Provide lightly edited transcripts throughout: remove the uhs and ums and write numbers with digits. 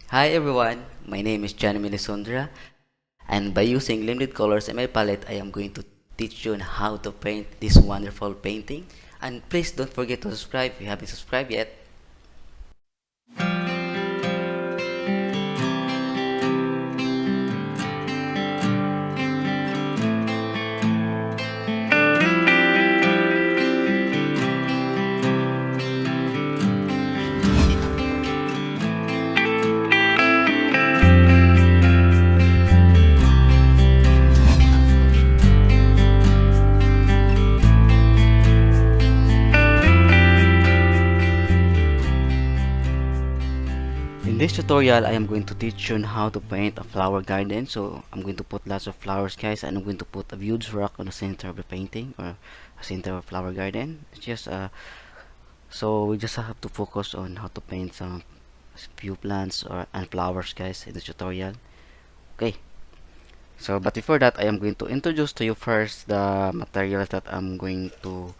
Hi everyone, my name is JMLisondra, and by using limited colors in my palette, I am going to teach you on how to paint this wonderful painting. And please don't forget to subscribe if you haven't subscribed yet. In this tutorial, I am going to teach you on how to paint a flower garden. So I'm going to put lots of flowers, guys, and I'm going to put a huge rock on the center of the painting or a center of flower garden. It's just so we just have to focus on how to paint some few plants or and flowers, guys, in the tutorial. Okay. So, but before that, I am going to introduce to you first the materials that I'm going to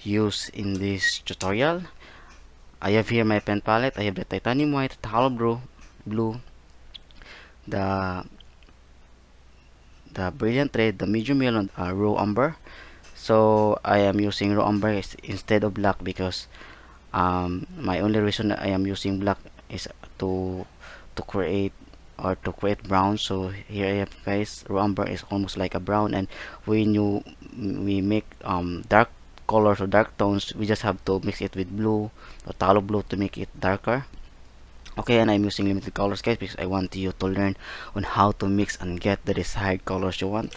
use in this tutorial. I have here my pen palette. I have the titanium white, phthalo blue, the brilliant red, the medium yellow, and raw umber. So I am using raw umber instead of black because my only reason that I am using black is to create or to create brown. So here I have, guys, raw umber is almost like a brown, and when we make dark colors or dark tones, we just have to mix it with blue or phthalo blue to make it darker. Okay, and I'm using limited colors, guys, because I want you to learn on how to mix and get the desired colors you want.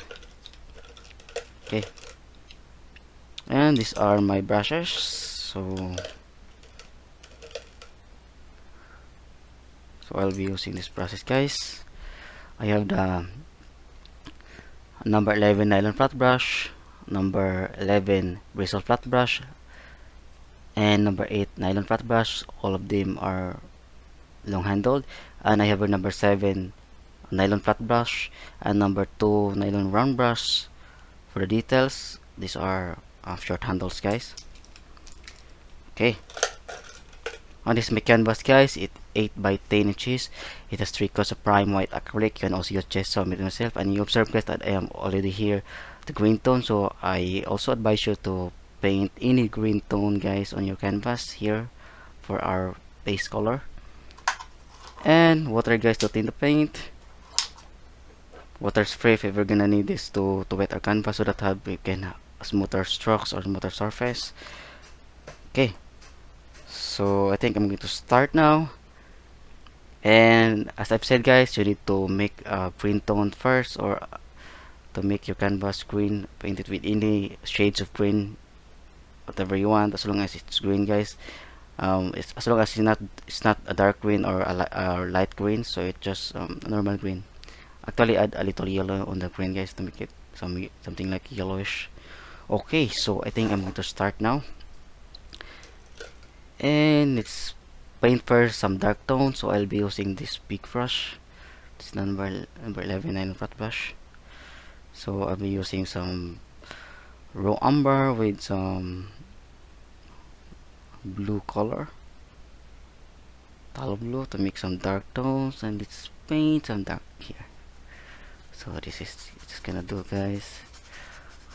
Okay, and these are my brushes. So I'll be using this brushes, guys. I have the number 11 nylon flat brush, number 11 bristle flat brush, and number 8 nylon flat brush. All of them are long handled, and I have a number 7 nylon flat brush and number 2 nylon round brush for the details. These are short handles, guys. Okay, on this my canvas, guys, it 8 by 10 inches. It has 3 coats of prime white acrylic. You can also use just some it myself, and you observe, guys, that I am already here the green tone, so I also advise you to paint any green tone, guys, on your canvas here for our base color. And water, guys, to tint the paint. Water spray if we're gonna need this to wet our canvas so that we can have smoother strokes or smoother surface. Okay, so I think I'm going to start now. And as I've said, guys, you need to make a green tone first, or to make your canvas green. Paint it with any shades of green, whatever you want, as long as it's green, guys. It's as long as it's not a dark green or a light green, so it's just a normal green. Actually, add a little yellow on the green, guys, to make it something like yellowish. Okay, so I think I'm going to start now, and let's paint first some dark tones. So I'll be using this big brush, this number 11 nylon flat brush. So I'll be using some raw umber with some blue color, phthalo blue, to make some dark tones, and let's paint some dark here. So this is just gonna do, guys.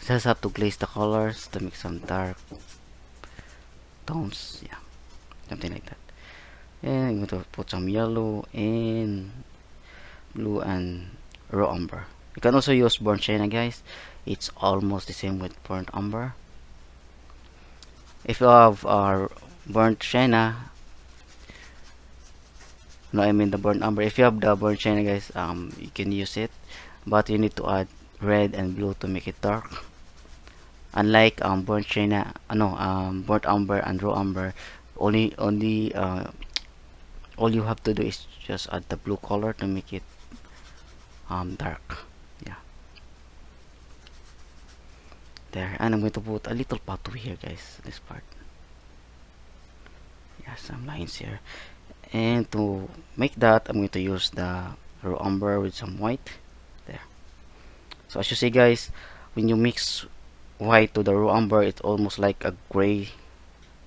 Just have to glaze the colors to make some dark tones, yeah, something like that. And I'm going to put some yellow and blue and raw umber. You can also use burnt sienna, guys. It's almost the same with burnt umber. If you have burnt sienna, no, I mean the burnt umber. If you have the burnt sienna, guys, you can use it, but you need to add red and blue to make it dark. Unlike burnt sienna, burnt umber and raw umber, only all you have to do is just add the blue color to make it dark. Yeah, there. And I'm going to put a little pathway here, guys, this part. Yeah, some lines here. And to make that, I'm going to use the raw umber with some white there. So as you see, guys, when you mix white to the raw umber, it's almost like a gray.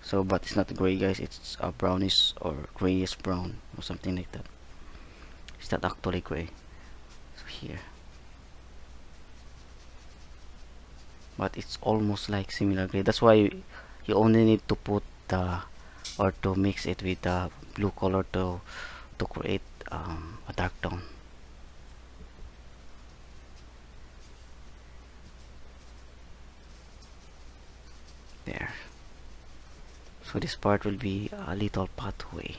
So but it's not gray, guys, it's a brownish or grayish brown or something like that. It's not actually gray. So here, but it's almost like similar gray. That's why you only need to put the, or to mix it with the blue color to create a dark tone. There. So this part will be a little pathway.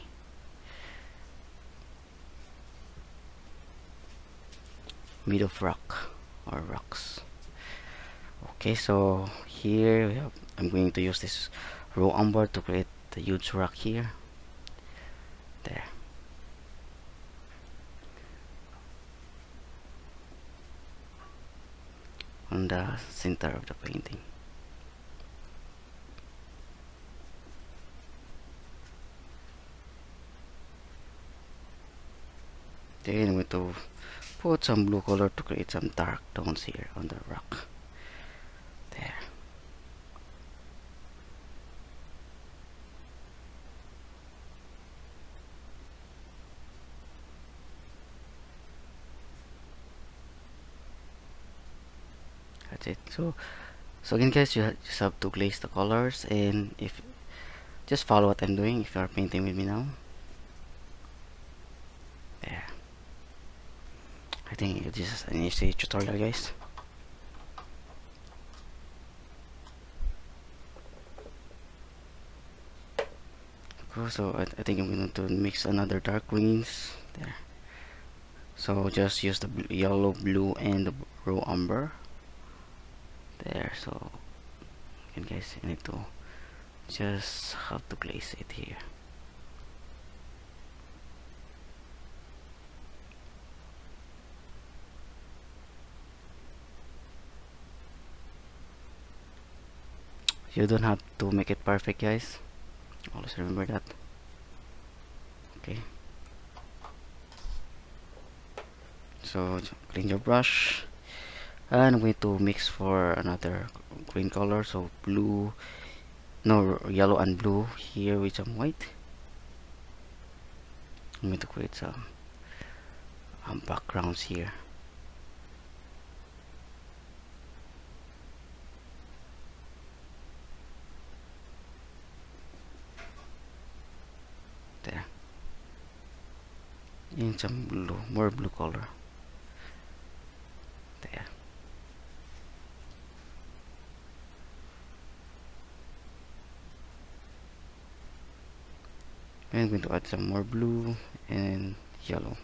Made of rock or rocks. Okay, so here we have, I'm going to use this raw umber to create the huge rock here. There. On the center of the painting. Then I'm going to put some blue color to create some dark tones here on the rock. There. That's it. So again, guys, you just have to glaze the colors, and if just follow what I'm doing if you are painting with me now. There. I think this is an easy tutorial, guys. Cool, so I think I'm going to mix another dark greens there. So just use the yellow, blue, and the raw umber there. So again, guys, you need to just have to glaze it here. You don't have to make it perfect, guys. Always remember that. Okay. So clean your brush, and I'm going to mix for another green color. So blue, no, yellow and blue here with some white. I'm going to create some backgrounds here. There. And some blue, more blue color. There. And I'm going to add some more blue and yellow.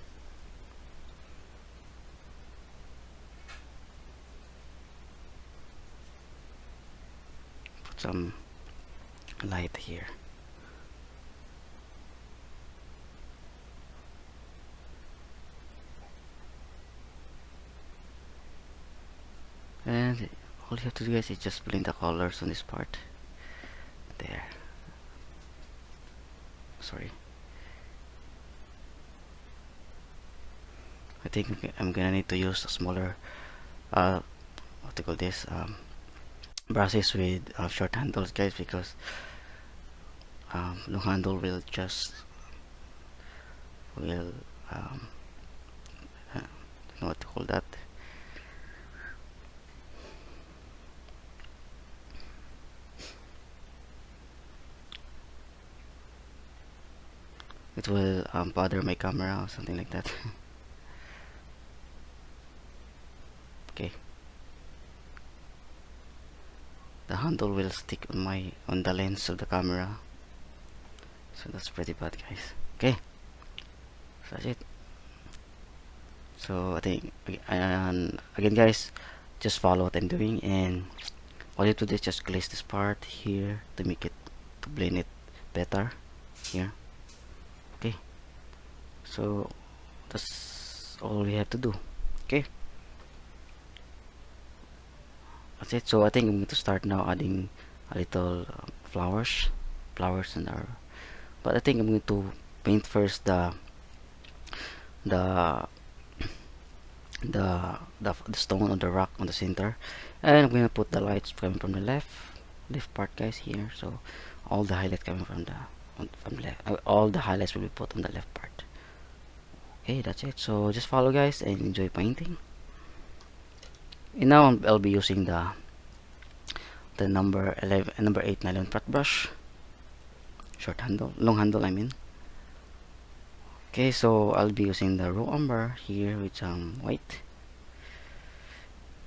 Put some light here. And all you have to do, guys, is just blend the colors on this part. There. Sorry. I think I'm gonna need to use a smaller, what do you call this, brushes with short handles, guys, because long handle will just will I don't know what to call that. It will bother my camera or something like that. Okay. The handle will stick on the lens of the camera, so that's pretty bad, guys. Okay, so that's it. So I think, and again, guys, just follow what I'm doing, and all you have to do is just glaze this part here to make it, to blend it better here. Okay, so that's all we have to do. Okay, that's it. So I think I'm going to start now adding a little flowers in our, but I think I'm going to paint first the the stone on the rock on the center, and I'm gonna put the lights coming from the left part, guys, here. So all the highlights coming from the left, all the highlights will be put on the left part. Okay, that's it. So just follow, guys, and enjoy painting. And now I'll be using the number 11 and number 8 nylon flat brush, short handle, long handle, I mean. Okay, so I'll be using the raw umber here with some white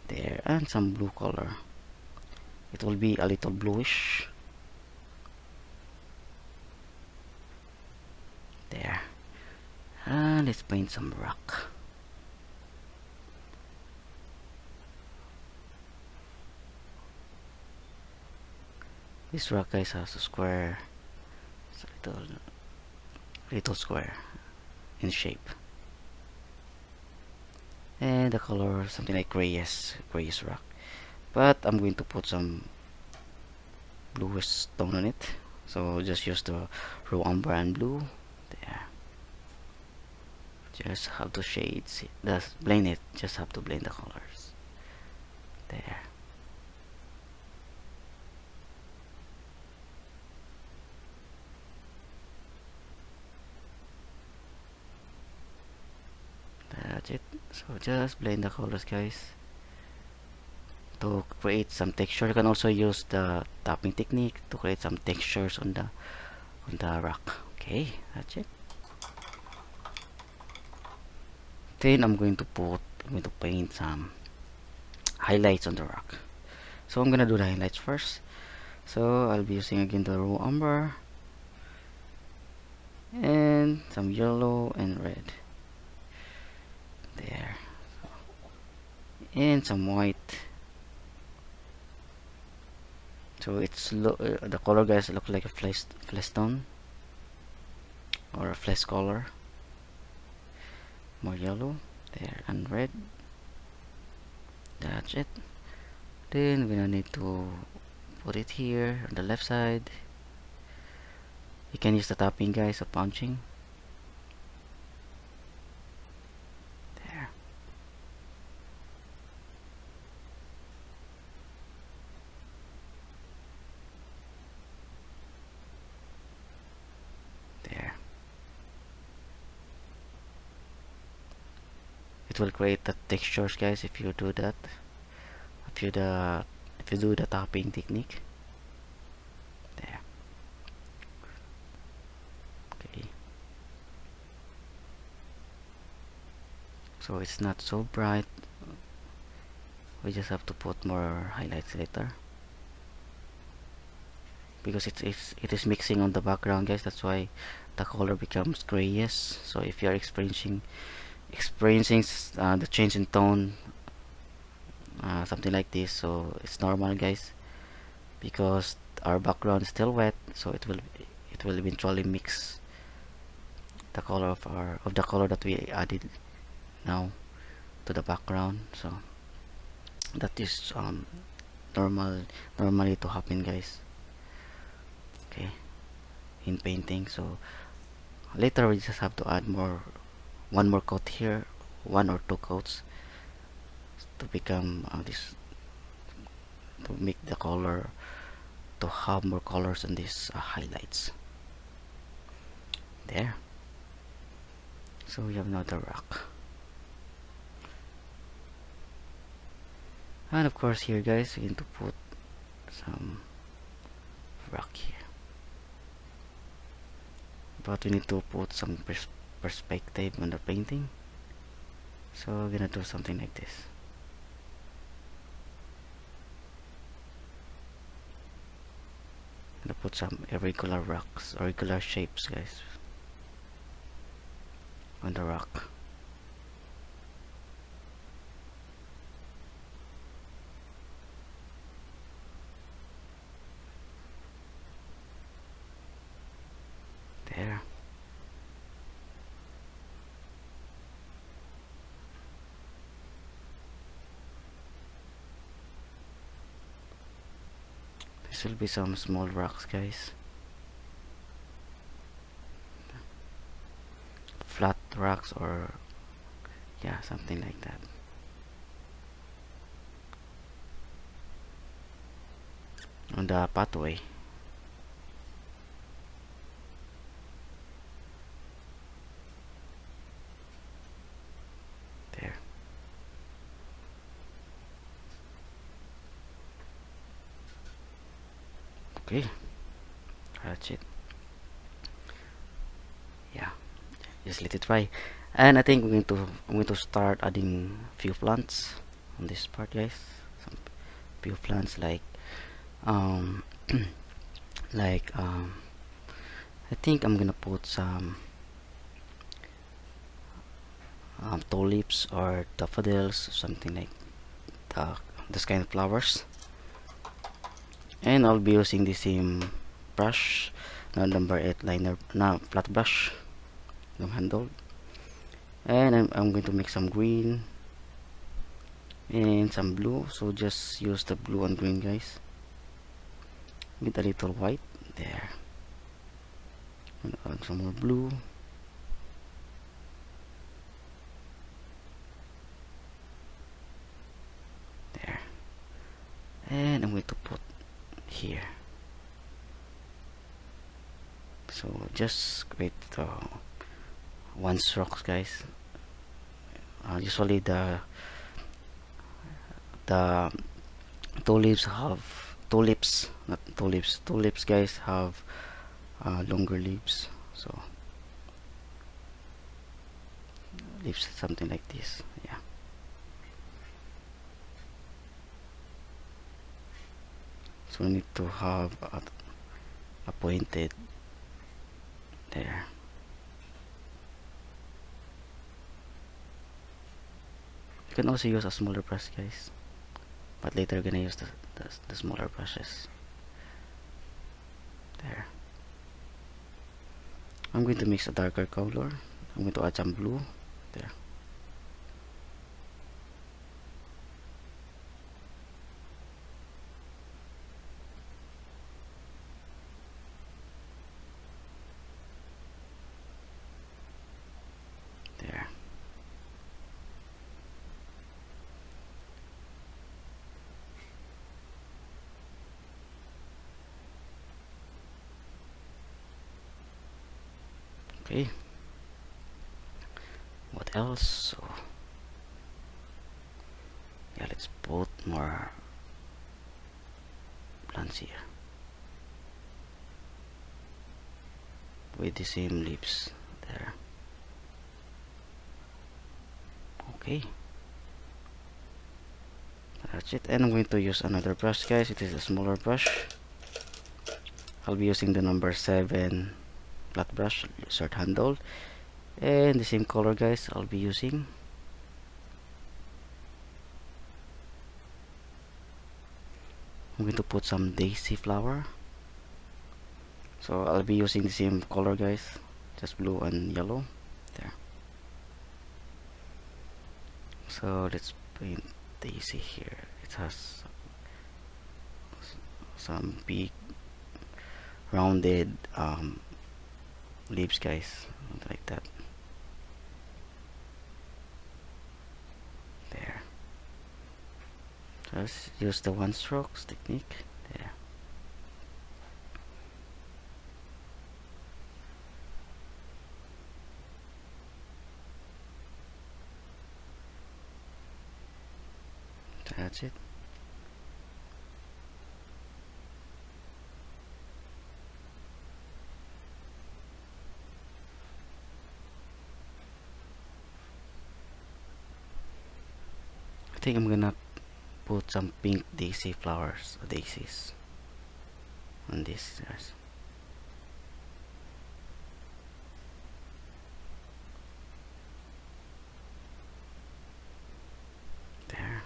there and some blue color. It will be a little bluish there. And let's paint some rock. This rock, guys, has a square. It's a little square in shape. And the color something like grayish rock. But I'm going to put some bluish tone on it. So just use the raw umber and blue there. Just have to shades, just blend it. Just have to blend the colors there. That's it. So just blend the colors, guys, to create some texture. You can also use the tapping technique to create some textures on the rock. Okay, that's it. Then I'm going to paint some highlights on the rock. So I'm gonna do the highlights first. So I'll be using again the raw umber and some yellow and red there, and some white. So it's the color, guys, look like a flesh tone or a flesh color. More yellow there and red. That's it. Then we're gonna need to put it here on the left side. You can use the tapping, guys, or punching there. There. It will create the textures, guys, if you do that. If you do the tapping technique there. Okay. So it's not so bright. We just have to put more highlights later because it is mixing on the background, guys. That's why the color becomes grayish. So if you are experiencing the change in tone, something like this, so it's normal, guys, because our background is still wet, so it will eventually mix the color of the color that we added now to the background. So that is normally to happen, guys, okay, in painting. So later we just have to add one more coat here, one or two coats, to become to make the color, to have more colors on these highlights there. So we have another rock, and of course here, guys, we need to put some rock here, but we need to put some perspective on the painting. So we're gonna do something like this. Gonna put some irregular rocks, irregular shapes, guys, on the rock. There. This will be some small rocks, guys. Flat rocks, or yeah, something like that. On the pathway. There. Okay, that's it. Yeah, just let it dry. And I think I'm going to start adding few plants on this part, guys. Some few plants like um like I think I'm gonna put some tulips or daffodils, something like the, this kind of flowers. And I'll be using the same brush, number 8 liner, flat brush, long handle. And I'm going to make some green and some blue, so just use the blue and green, guys, with a little white there, and add some more blue. There. And I'm going to put here, so just create one strokes, guys. Usually the tulips have not tulips, guys, have longer leaves, so leaves something like this. Yeah, so we need to have a pointed there. You can also use a smaller brush, guys, but later we're gonna use the smaller brushes. There. I'm going to mix a darker color. I'm going to add some blue there. There. Okay. What else? So yeah, let's put more plants here with the same leaves there. Okay, that's it. And I'm going to use another brush, guys. It is a smaller brush. I'll be using the number 7 flat brush, short handle, and the same color, guys, I'll be using. I'm going to put some daisy flower, so I'll be using the same color, guys, just blue and yellow there. So let's paint daisy here. It has some big rounded leaves, guys, like that. There. Just use the one strokes technique there. That's it. I think I'm gonna put some pink daisy flowers, daisies, on this, guys. There.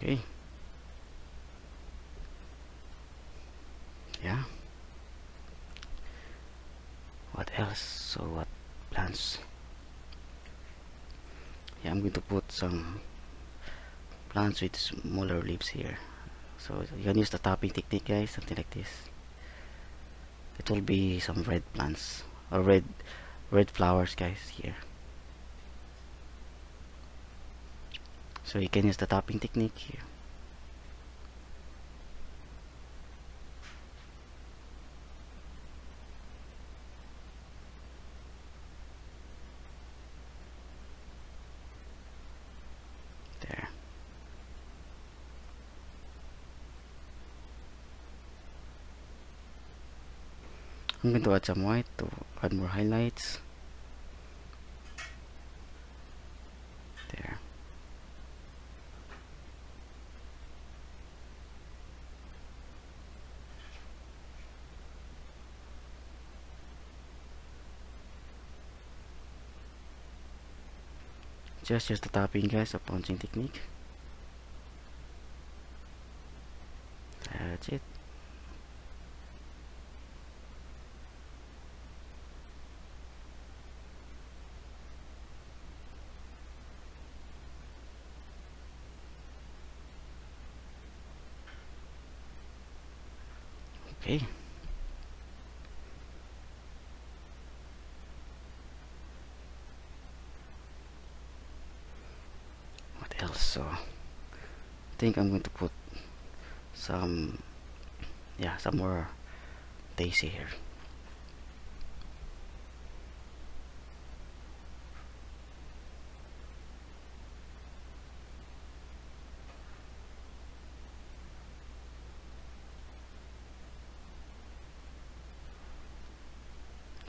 Okay. Yeah. What else? So what plants? Yeah, I'm going to put some plants with smaller leaves here. So you can use the topping technique, guys, something like this. It will be some red plants or red flowers, guys, here. So you can use the topping technique here. I'm going to add some white to add more highlights. There. Just use the tapping, guys, or punching technique. That's it. Okay. What else? So I think I'm going to put some, yeah, some more daisy here.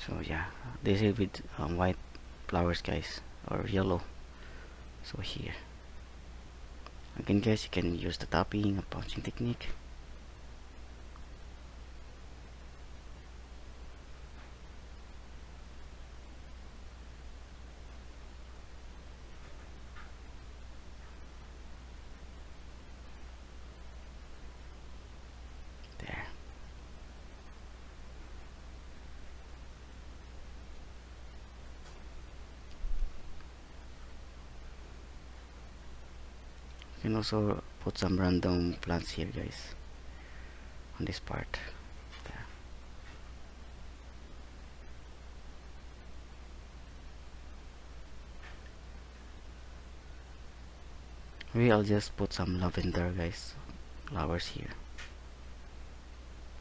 So yeah, daisy with white flowers, guys, or yellow. So here again, guys, you can use the tapping or punching technique. There. You can also put some random plants here, guys, on this part. There. Maybe I'll just put some lavender, guys, flowers here.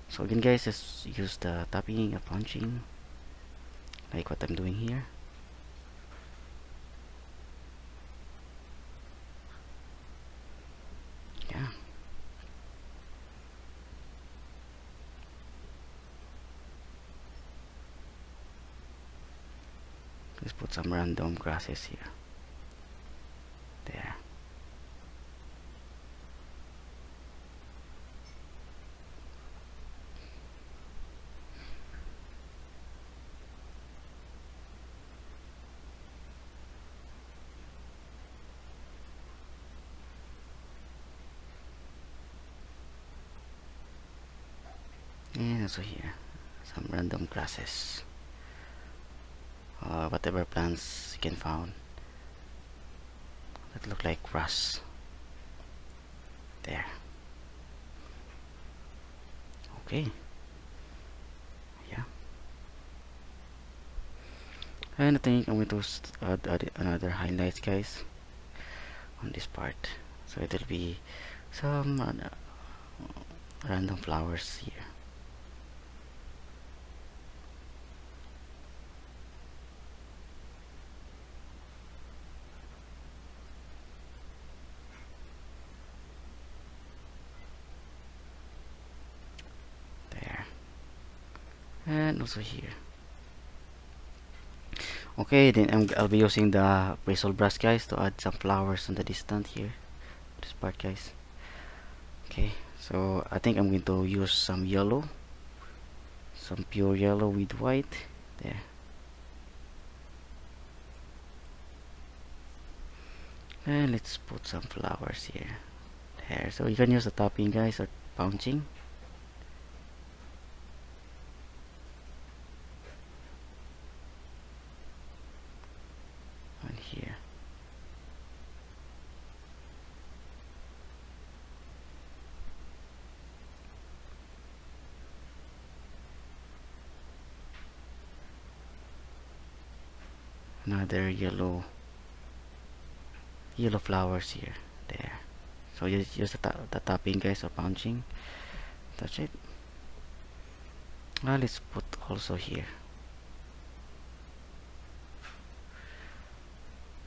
So again, guys, just use the tapping or punching like what I'm doing here. Yeah. Just put some random grasses here. There. And also here, some random grasses. Whatever plants you can find that look like grass. There. Okay. Yeah. And I think I'm going to add another highlights, guys, on this part. So it'll be some random flowers here. There. And also here. Okay, then I'll be using the bristle brush, guys, to add some flowers on the distance here. This part, guys. Okay, so I think I'm going to use some yellow, some pure yellow with white. There. And let's put some flowers here. There. So you can use the tapping, guys, or punching. And here. Another yellow flowers here. There. So you just use the tapping, guys, or punching. That's it. Now let's put also here.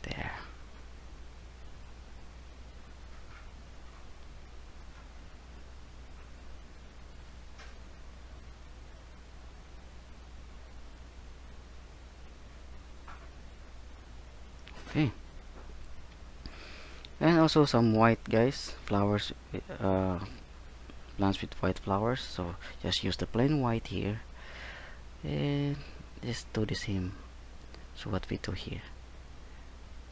There. Okay. And also some white, guys, flowers, plants with white flowers. So just use the plain white here and just do the same. So what we do here,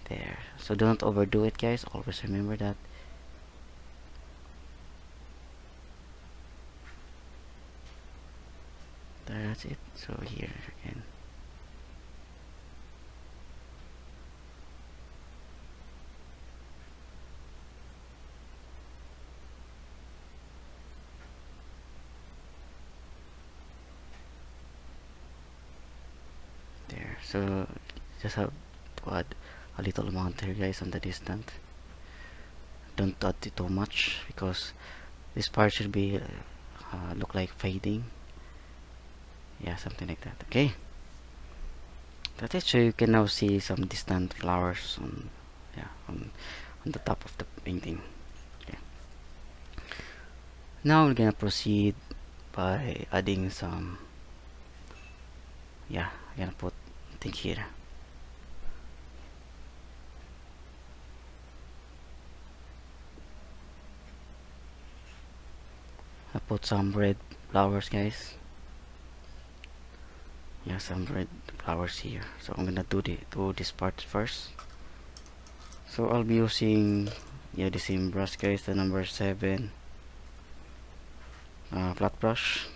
there. So don't overdo it, guys. Always remember that. That's it. So here again. There. So just have to add a little amount here, guys, on the distance. Don't add it too much because this part should be look like fading. Yeah, something like that. Okay. That's it. So you can now see some distant flowers on, yeah, on the top of the painting. Okay. Now we're gonna proceed by adding some, yeah, I'm gonna put thing here. I put some red flowers, guys. Yeah, some red flowers here. So I'm gonna do this part first. So I'll be using, yeah, the same brush, guys, the number 7 flat brush.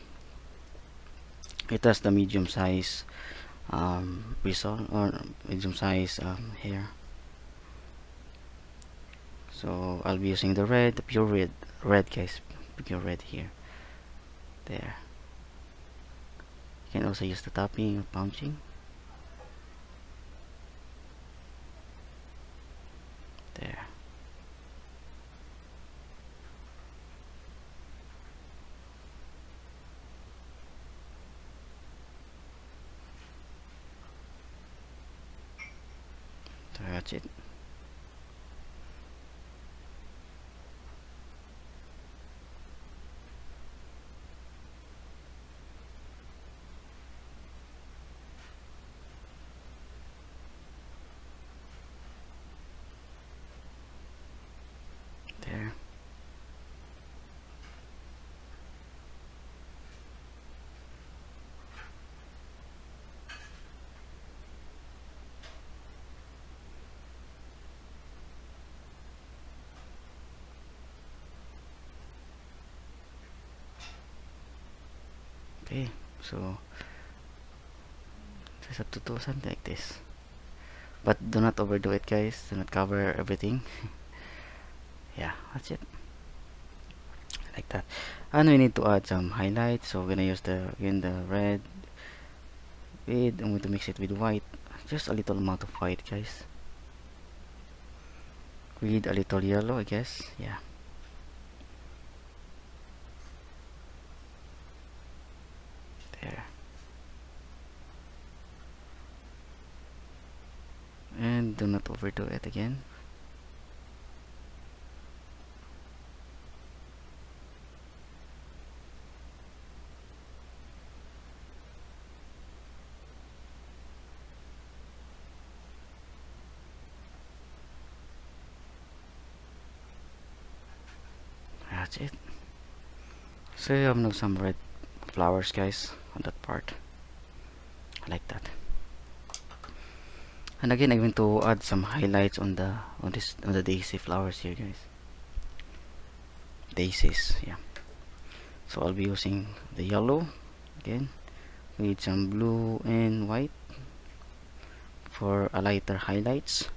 It has the medium size bristle or medium size hair. So I'll be using the red, the pure red, guys, pure red here. There. You can also use the tapping or punching. There. So that's it. There. Okay, so just have to do something like this, but do not overdo it, guys. Do not cover everything. Yeah, that's it, like that. And we need to add some highlights, so we're gonna use the red with, I'm going to mix it with white, just a little amount of white, guys, with a little yellow, I guess. Yeah, there. And do not overdo it again. That's it. So you have now some red flowers, guys, on that part, like that. And again, I'm going to add some highlights on the daisy flowers here, guys. Daisies, yeah. So I'll be using the yellow again with some blue and white for a lighter highlights.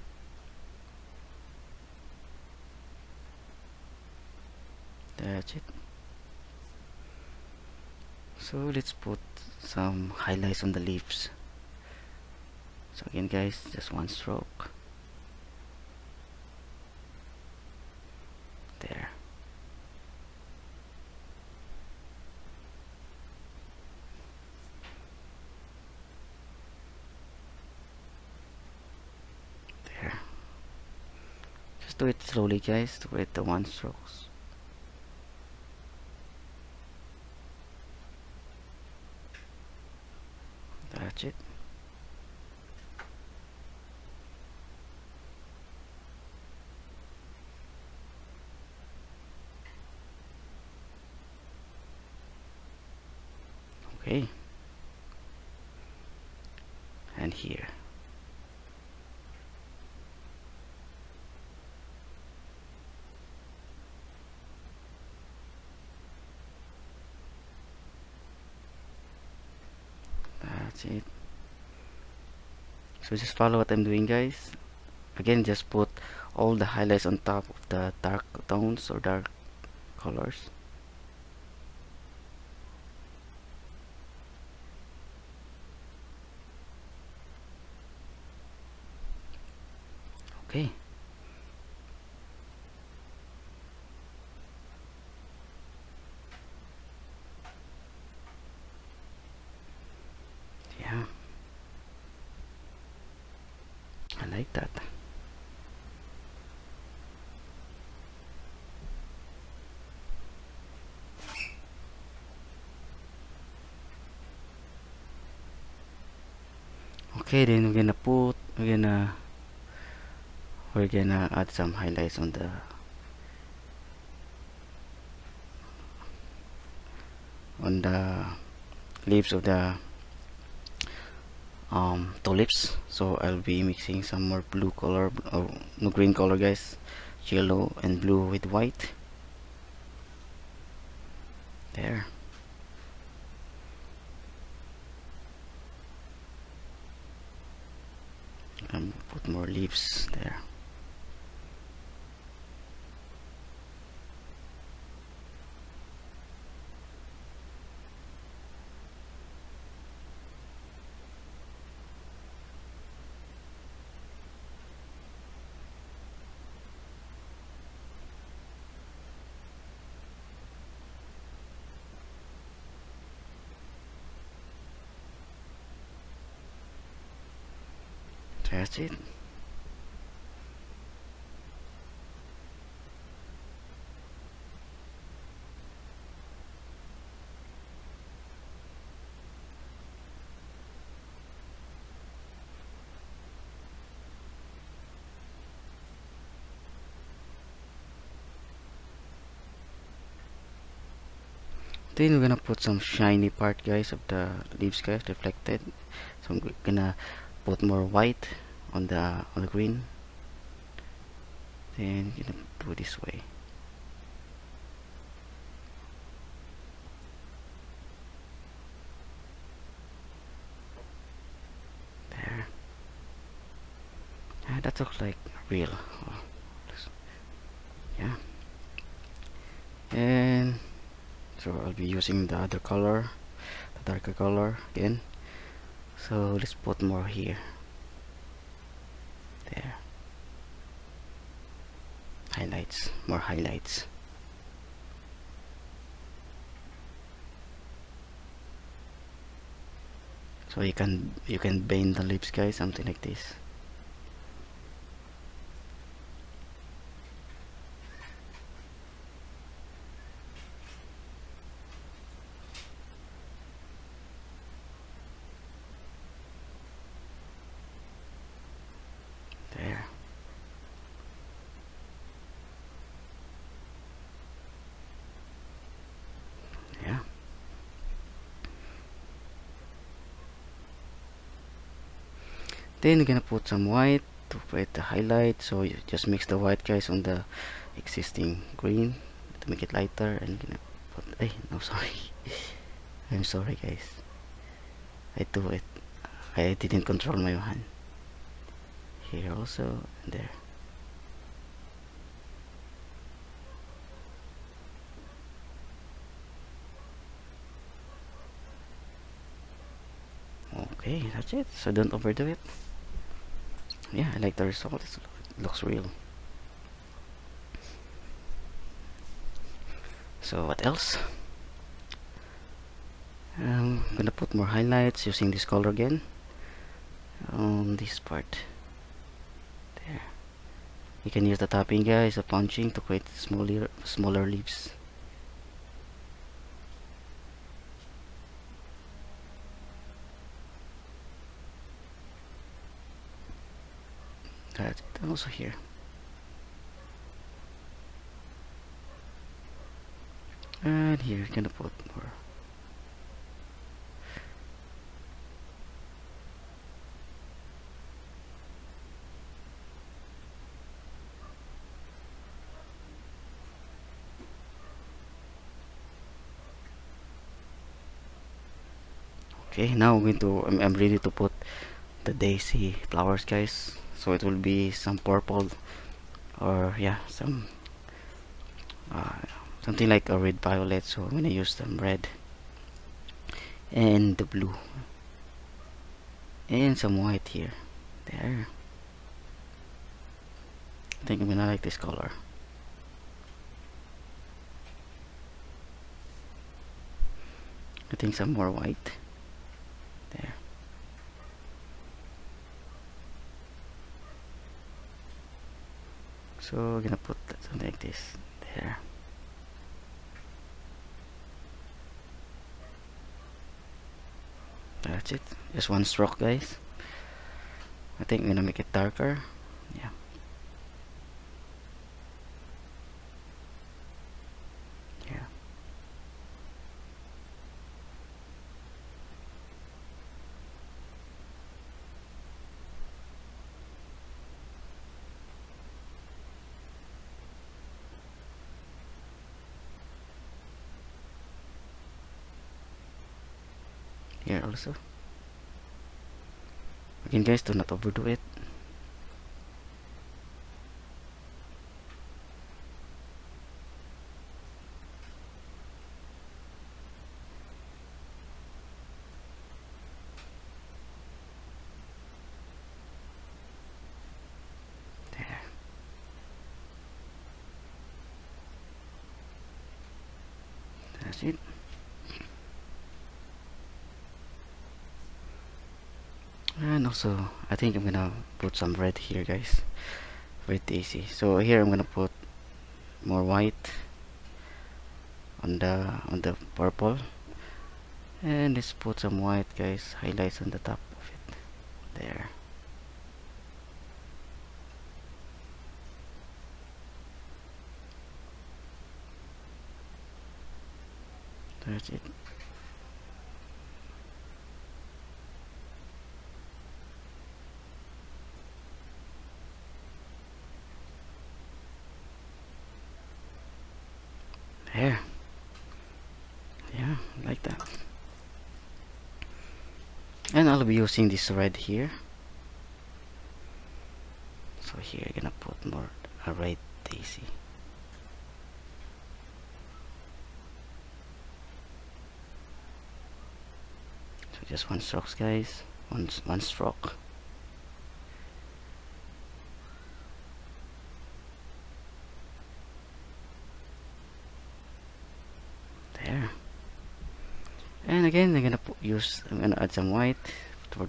That's it. So let's put some highlights on the leaves. So again, guys, just one stroke. There. There. Just do it slowly, guys, to create the one strokes. That's it. Okay, and here. That's it. So just follow what I'm doing, guys. Again, just put all the highlights on top of the dark tones or dark colors. Okay. Yeah, I like that. Okay, then we're gonna add some highlights on the leaves of the tulips. So I'll be mixing some more blue color or no, green color, guys, yellow and blue with white. There. And put more leaves there. That's it. Then we're gonna put some shiny part, guys, of the leaves, guys, reflected. So I'm gonna put more white on the green. Then gonna do this way. There. Yeah, that looks like real. Oh, yeah. And so I'll be using the other color, the darker color again. So let's put more here. There. Highlights, more highlights. So you can bend the lips, guys, something like this. There. Yeah. Then you're gonna put some white to create the highlight. So you just mix the white, guys, on the existing green to make it lighter. And gonna put. Hey, no, sorry. I'm sorry, guys. I do it. I didn't control my hand. Here also, and there. Okay, that's it. So don't overdo it. Yeah, I like the result. It looks real. So what else? I'm gonna put more highlights using this color again on this part. There. You can use the tapping, guys, or punching to create smaller leaves. That's it. And also here. And here you're gonna put more. Okay, now I'm ready to put the daisy flowers, guys. So it will be some purple, or yeah, uh, something like a red violet. So I'm gonna use some red and the blue and some white here. There. I think I'm gonna like this color. I think some more white. There. So we're gonna put something like this. There. That's it. Just one stroke, guys. I think I'm gonna make it darker. Yeah. Yeah. Here also. Again, guys, do not overdo it. There. That's it. And also, I think I'm gonna put some red here, guys. Red daisy. So here I'm gonna put more white on the purple, and let's put some white, guys. Highlights on the top of it. There. That's it. There. Yeah, like that. And I'll be using this red here. So here I'm gonna put more a red daisy. So just one stroke, guys. One stroke. There. And again, I'm gonna add some white for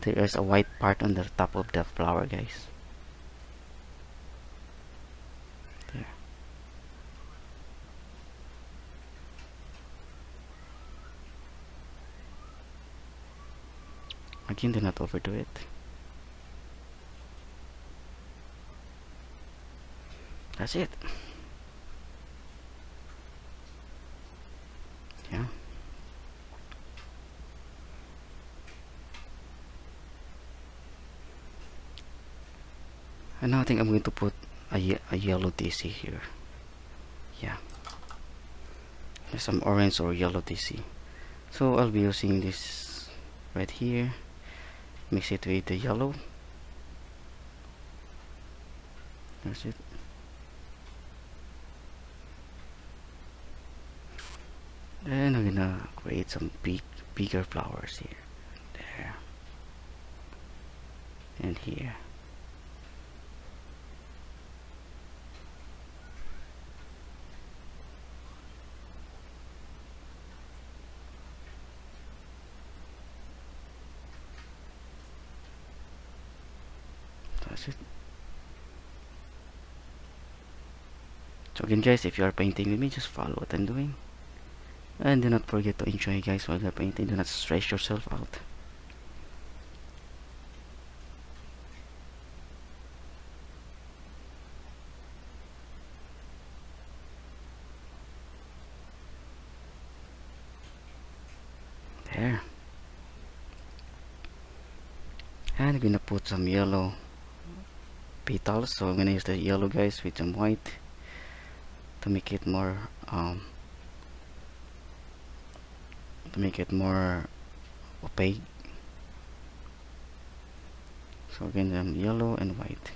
there's a white part on the top of the flower, guys. There. Again, do not overdo it. That's it. Yeah. And now I think I'm going to put a yellow daisy here. Yeah. There's some orange or yellow daisy. So I'll be using this right here. Mix it with the yellow. That's it. And I'm gonna create some bigger flowers here. There. And here. That's it. So again, guys, if you are painting with me, just follow what I'm doing. And do not forget to enjoy, guys, while you're painting. Do not stress yourself out. There. And I'm gonna put some yellow petals. So I'm gonna use the yellow, guys, with some white to make it more opaque. So again, yellow and white.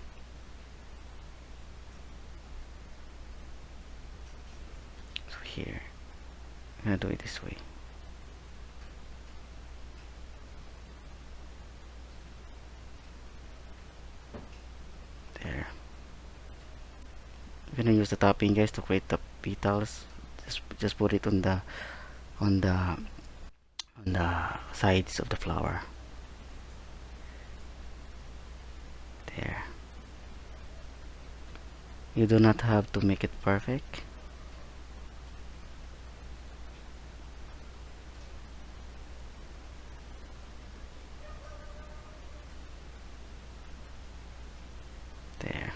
So here, I'm gonna do it this way. There. I'm gonna use the topping, guys, to create the petals. Just put it on the on the on the sides of the flower. There. You do not have to make it perfect. There.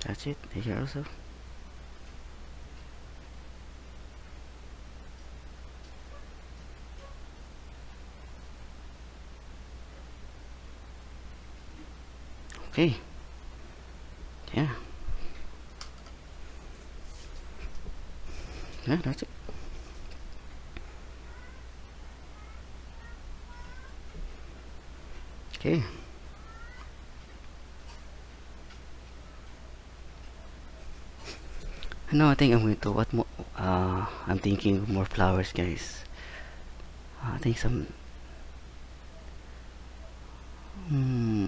That's it. Here also. Okay. Yeah. Yeah, that's it. Okay. No, I think I'm going to what more. I'm thinking more flowers, guys. I think some.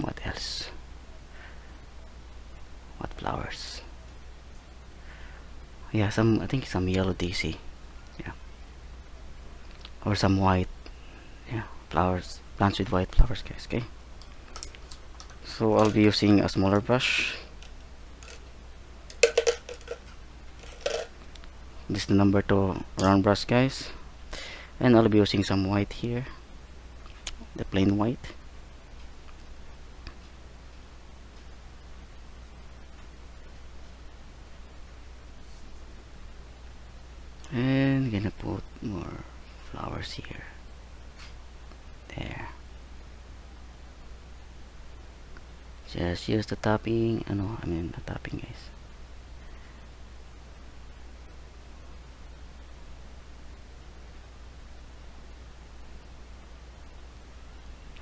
What else? What flowers? Yeah, some. I think some yellow daisy. Yeah, or some white. Yeah, flowers. Plants with white flowers, guys. Okay. So I'll be using a smaller brush. This is the number 2 round brush, guys, and I'll be using some white here, the plain white. And gonna put more flowers here. There. Just use the topping. No, I mean the topping, guys.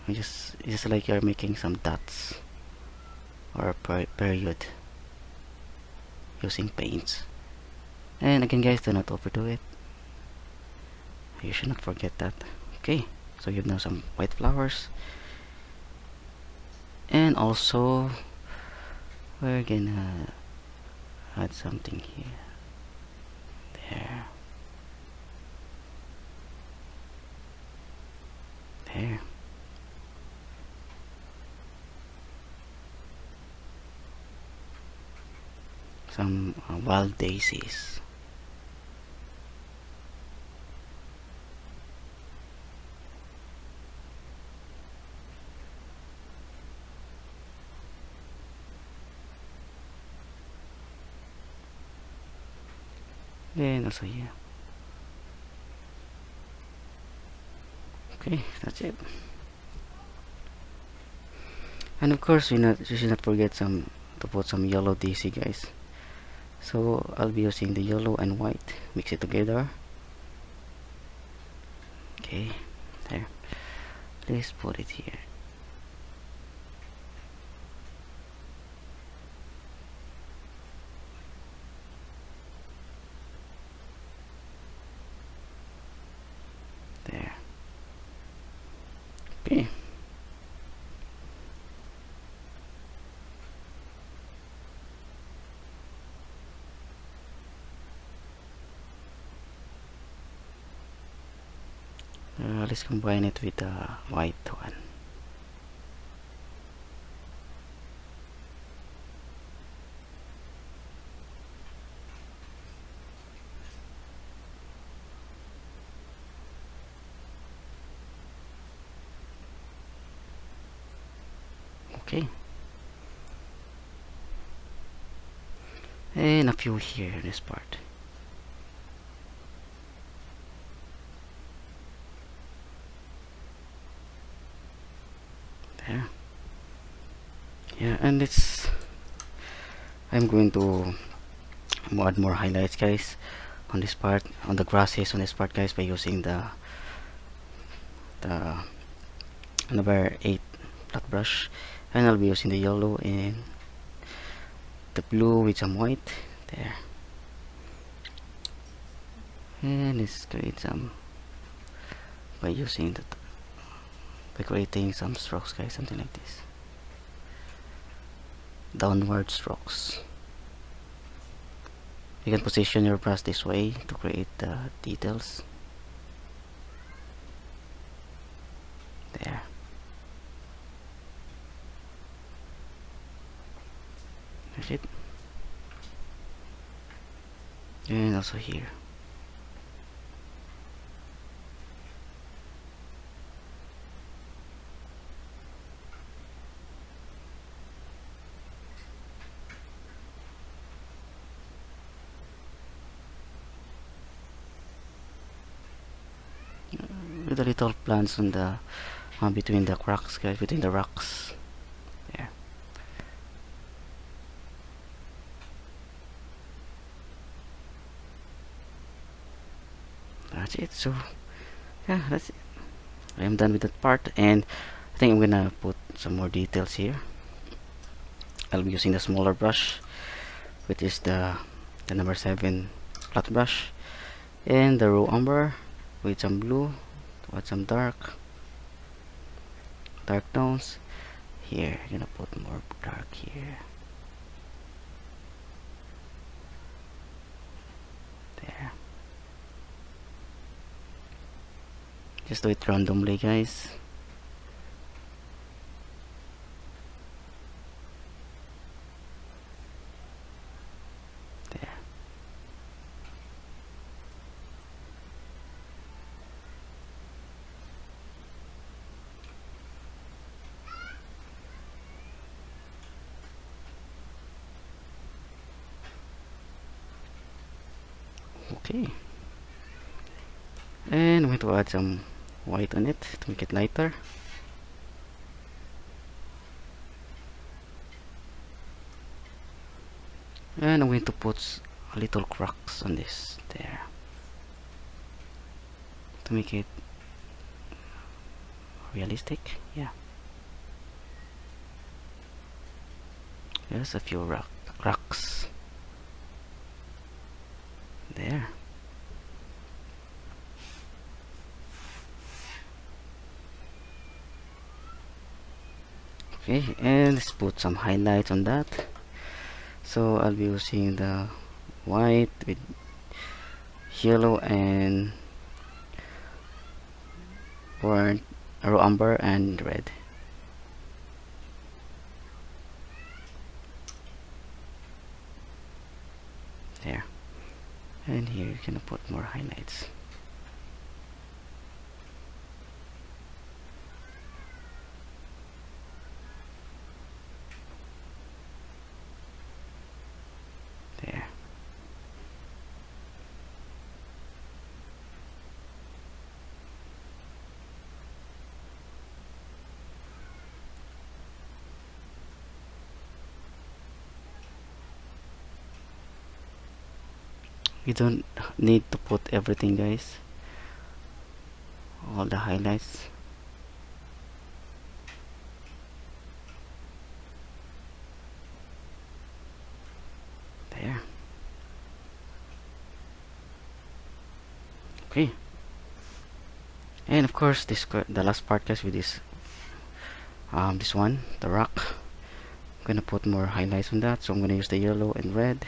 Just like you're making some dots or a period using paints. And again, guys, do not overdo it. You should not forget that. Okay, so you have now some white flowers, and also we're gonna add something here. There. There. Some wild daisies. Then also here. Okay, that's it. And of course, you should not forget to put some yellow daisy, guys. So I'll be using the yellow and white, mix it together. Okay, there. Let's put it here. There. Okay. Let's combine it with the white one. Okay. And a few here in this part. There. Yeah, and I'm going to add more highlights, guys, on this part, on the grasses on this part, guys, by using the number 8 flat brush, and I'll be using the yellow and the blue with some white there, and let's create some by using the by creating some strokes, guys, something like this, downward strokes. You can position your brush this way to create the details there. That's it. And also here. With the little plants on the between the cracks, guys, between the rocks there. That's it. So yeah, that's it. I am done with that part, and I think I'm gonna put some more details here. I'll be using the smaller brush, which is the number 7 flat brush, and the raw umber with some blue to add some dark tones. Here, I'm gonna put more dark here. There. Just do it randomly, guys. There. Okay. And I'm going to add some white on it to make it lighter. And I'm going to put a little cracks on this there to make it realistic. Yeah, there's a few cracks there. Okay, and let's put some highlights on that. So I'll be using the white with yellow and burnt raw umber and red. There. And here you're gonna put more highlights. There. You don't need to put everything, guys, all the highlights. There. Okay, and of course the last part, guys, with this one, the rock. I'm gonna put more highlights on that, so I'm gonna use the yellow and red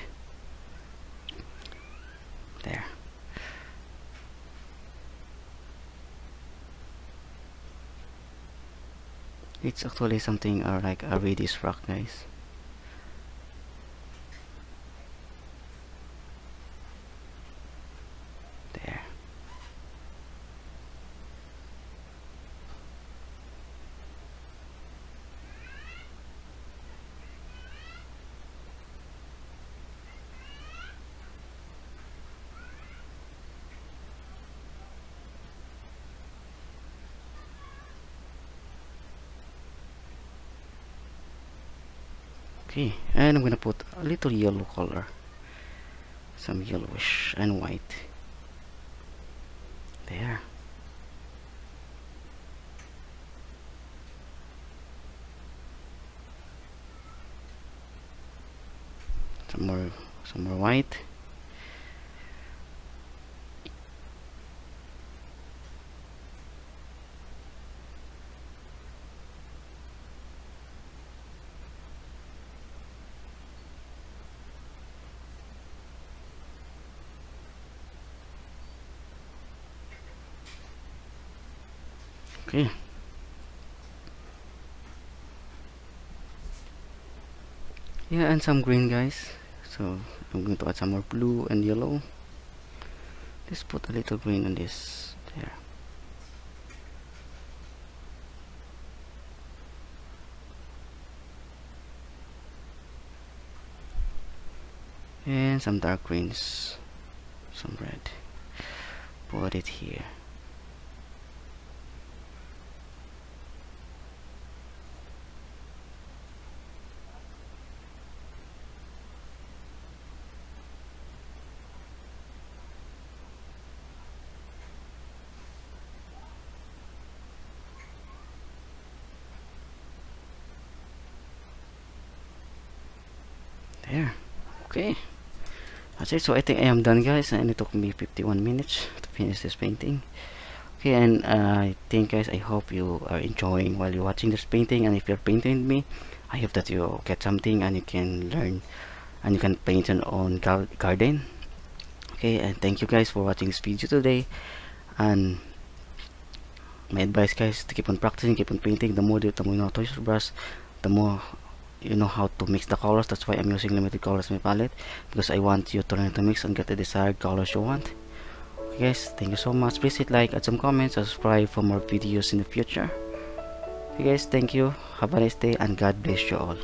there. It's actually something like a reddish rock, guys. There. Okay, and I'm gonna put a little yellow color, some yellowish and white there. Some more white. Okay. Yeah, and some green, guys. So I'm going to add some more blue and yellow. Let's put a little green on this there. And some dark greens, some red. Put it here. There. Okay. That's it. So I think I am done, guys, and it took me 51 minutes to finish this painting. Okay, and I think, guys, I hope you are enjoying while you're watching this painting, and if you're painting with me, I hope that you get something and you can learn and you can paint your own garden. Okay, and thank you guys for watching this video today, and my advice, guys, to keep on practicing, keep on painting. The more you know how to use your brush, the more you know how to mix the colors. That's why I'm using limited colors in my palette, because I want you to learn to mix and get the desired colors you want. Okay, guys, thank you so much. Please hit like, add some comments, subscribe for more videos in the future. Okay, guys, thank you, have a nice day, and God bless you all.